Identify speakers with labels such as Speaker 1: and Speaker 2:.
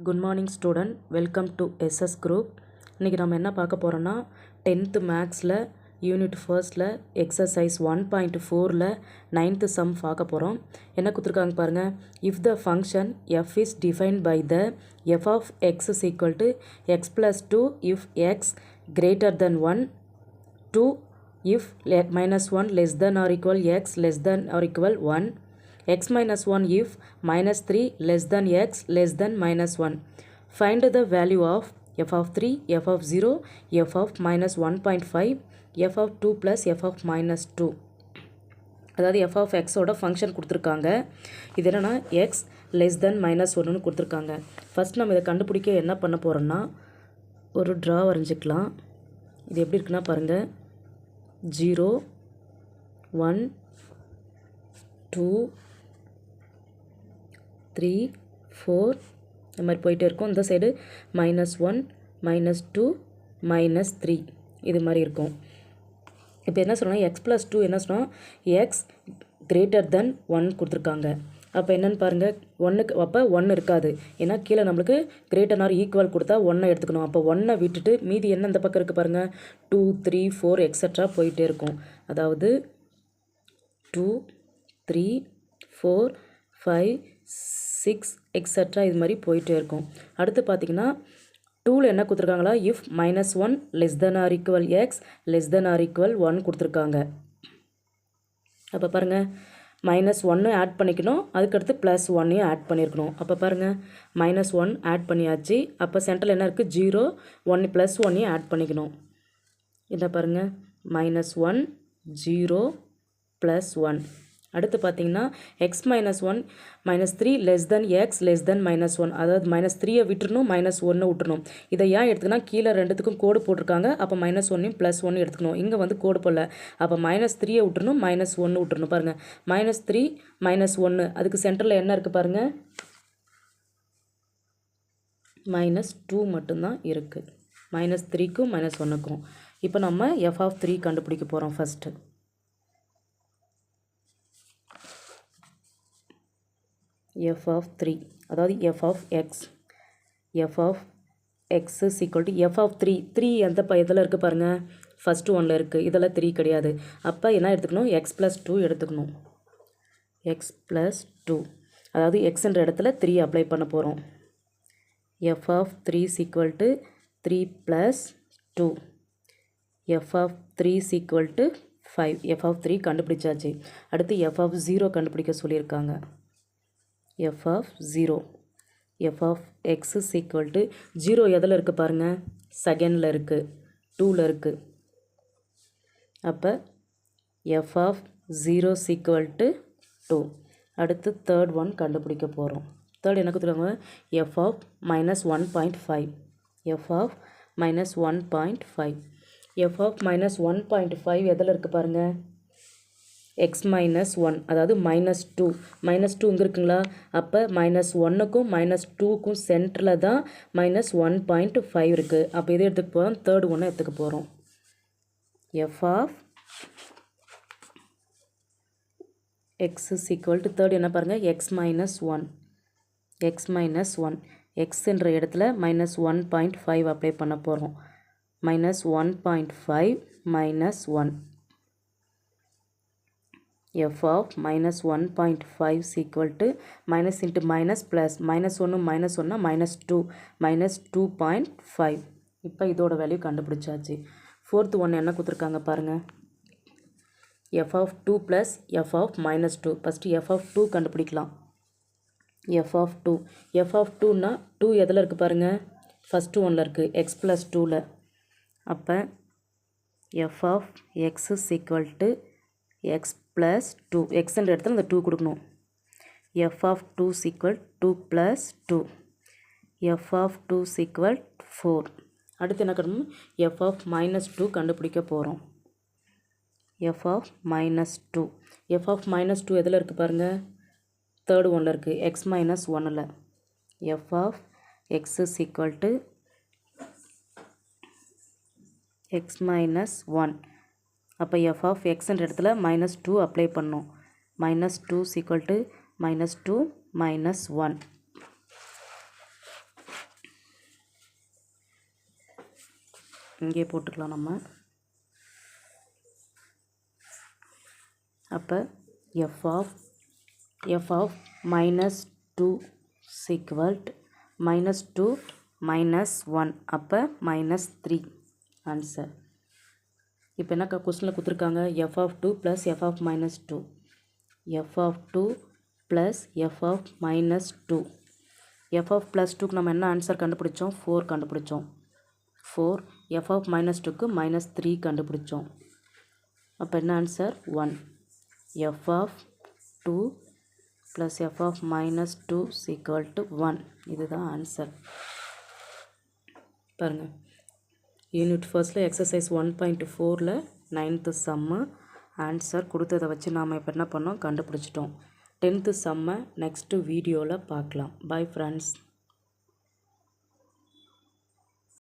Speaker 1: Good morning student, welcome to SS group. இன்னைக்கு நம்ம என்ன பார்க்க போறோம்னா 10th மேக்ஸ்ல யூனிட் ஃபர்ஸ்ட்ல எக்ஸசைஸ் 1.4ல 9th சம் பார்க்க போறோம். என்ன கொடுத்திருக்காங்க பாருங்க. If the function f is defined by the f of x is equal to x plus 2 if x greater than 1, 2 if minus 1 less than or equal x less than or equal 1, x minus 1 if minus 3 less than x less than minus 1. Find the value of f of 3, f of 0, f of minus 1.5, f of 2 plus f of minus 2. அதாவது f of x ஓட function கொடுத்துருக்காங்க. இது என்னன்னா x less than minus 1ன்னு கொடுத்துருக்காங்க. First நம்ம இதை கண்டுபிடிக்க என்ன பண்ண போகிறோம்னா ஒரு ட்ரா வரைஞ்சிக்கலாம். இது எப்படி இருக்குன்னா பாருங்கள், 0 1 2 3 4 இந்த மாதிரி போயிட்டே இருக்கும். இந்த சைடு -1 -2 -3 இது மாதிரி இருக்கும். இப்போ என்ன சொன்னால் x + 2 என்ன சொன்னால் x கிரேட்டர் தென் 1 கொடுத்துருக்காங்க. அப்போ என்னென்னு பாருங்கள், 1க்கு அப்போ 1 இருக்காது. ஏன்னா கீழே நம்மளுக்கு கிரேட்டர் ஆர் ஈக்குவல் கொடுத்தா 1 எடுத்துக்கணும். அப்போ 1 விட்டுட்டு மீதி என்ன இந்த பக்கம் இருக்குது பாருங்கள், 2 3 4 எக்ஸட்ரா போயிட்டே இருக்கும். அதாவது 2 3 4 5 6 எக்ஸட்ரா இது மாதிரி போயிட்டே இருக்கும். அடுத்து பார்த்தீங்கன்னா 2ல் என்ன கொடுத்துருக்காங்களா, if -1 less than or equal x less than or equal 1 கொடுத்துருக்காங்க. அப்போ பாருங்கள், -1 ஆட் பண்ணிக்கணும், அதுக்கடுத்து +1ஐயும் ஆட் பண்ணியிருக்கணும். அப்போ பாருங்கள், -1 ஆட் பண்ணியாச்சு. அப்போ சென்டரில் என்ன இருக்குது, 0 1 +1ஐயும் ஆட் பண்ணிக்கணும். என்ன பாருங்கள், -1 0 +1. அடுத்து பார்த்தீங்கன்னா x -1 -3 less than X less தென் -1. அதாவது -3யை விட்டுறணும், -1 விட்டுறணும். இதை ஏன் எடுத்துக்கினா கீழே ரெண்டுத்துக்கும் கோடு போட்டிருக்காங்க. அப்போ -1ஐயும் +1 எடுத்துக்கணும். இங்கே வந்து கோடு போடல. அப்போ -3யை விட்டுறணும், -1 விட்டுறணும். பாருங்கள், -3 -1 அதுக்கு சென்டரில் என்ன இருக்குது பாருங்கள், -2 மட்டும்தான் இருக்குது. -3க்கும் -1க்கும். இப்போ நம்ம f of 3 கண்டுபிடிக்க போகிறோம். ஃபஸ்ட்டு f of 3 அதாவது f of x is equal to f of 3 எந்த இதில் இருக்குது பாருங்கள், ஃபஸ்ட்டு 1ல் இருக்குது. இதெல்லாம் 3 கிடையாது. அப்போ என்ன எடுத்துக்கணும், x + 2 எடுத்துக்கணும். x + 2 அதாவது xன்ற இடத்துல 3 அப்ளை பண்ண போகிறோம். f of 3 is equal to 3 + 2. f of 3 is equal to 5. f of 3 கண்டுபிடிச்சாச்சு. அடுத்து f of 0 கண்டுபிடிக்க சொல்லியிருக்காங்க. f of 0 f of x is equal to 0 எதில் இருக்குது பாருங்கள், செகண்டில் இருக்குது, 2ல் இருக்குது. அப்போ f of 0 is equal to 2. அடுத்து தேர்ட் ஒன் கண்டுபிடிக்க போகிறோம். தேர்ட் என்ன கொடுத்துருக்காங்க, f of -1.5. f of -1.5 f of -1.5 எதில் இருக்குது பாருங்கள், x -1 அதாவது -2 இங்கே இருக்குங்களா. அப்போ -1க்கும் -2க்கும் சென்டரில் தான் -1.5 இருக்குது. அப்போ எது எடுத்துக்க போகிறோம், தேர்ட் ஒன்று எடுத்துக்க போகிறோம். f of x is equal to third என்ன பாருங்கள், x -1 xன்ற இடத்துல -1.5 அப்ளை பண்ண போகிறோம். -1.5 -1 f of -1.5 is equal to minus into minus plus -1 -2 -2.5. இப்போ இதோட வேல்யூ கண்டுபிடிச்சாச்சு. ஃபோர்த் ஒன்று என்ன கொடுத்துருக்காங்க பாருங்கள், f of 2 plus f of -2. First f of 2 கண்டுபிடிக்கலாம். f of 2னா 2 எதில் இருக்குது பாருங்கள், ஃபஸ்ட்டு ஒன்றில் இருக்குது, x + 2ல். அப்போ f of x is equal to x + 2. xன்ற இடத்துல இந்த 2 கொடுக்கணும். f of 2 is equal 2 + 2. f of 2 is equal 4. அடுத்து என்ன கண்டுபிடிக்கணும், f of -2 கண்டுபிடிக்க போகிறோம். f of -2 f of -2 எதில் இருக்குது பாருங்கள், தேர்ட் ஒன்றில் இருக்குது, x -1ல். f of x is equal to x -1. அப்போ f of xன்ற இடத்துல -2 அப்ளை பண்ணோம். -2 is equal to -2 -1. இங்கே போட்டுக்கலாம் நம்ம. அப்போ f of minus 2 is equal to minus 2 minus 1. அப்போ minus 3 ஆன்சர். இப்போ என்ன கொஸ்டினில் கொடுத்துருக்காங்க, f of 2 plus f of minus 2. f of 2 plus f of minus 2. f of plus 2க்கு நம்ம என்ன ஆன்சர் கண்டுபிடிச்சோம், 4 கண்டுபிடிச்சோம். 4. f of minus 2க்கு minus 3 கண்டுபிடிச்சோம். அப்போ என்ன answer, 1. f of 2 plus f of minus 2 is equal to 1. இதுதான் ஆன்சர். பாருங்கள், யூனிட் ஃபர்ஸ்ட்டில் எக்ஸசைஸ் 1.4ல் 9th சம்மு ஆன்சர் கொடுத்ததை வச்சு நாம் இப்போ என்ன பண்ணோம், கண்டுபிடிச்சிட்டோம். 10th சம்மை நெக்ஸ்ட்டு வீடியோவில் பார்க்கலாம். Bye friends.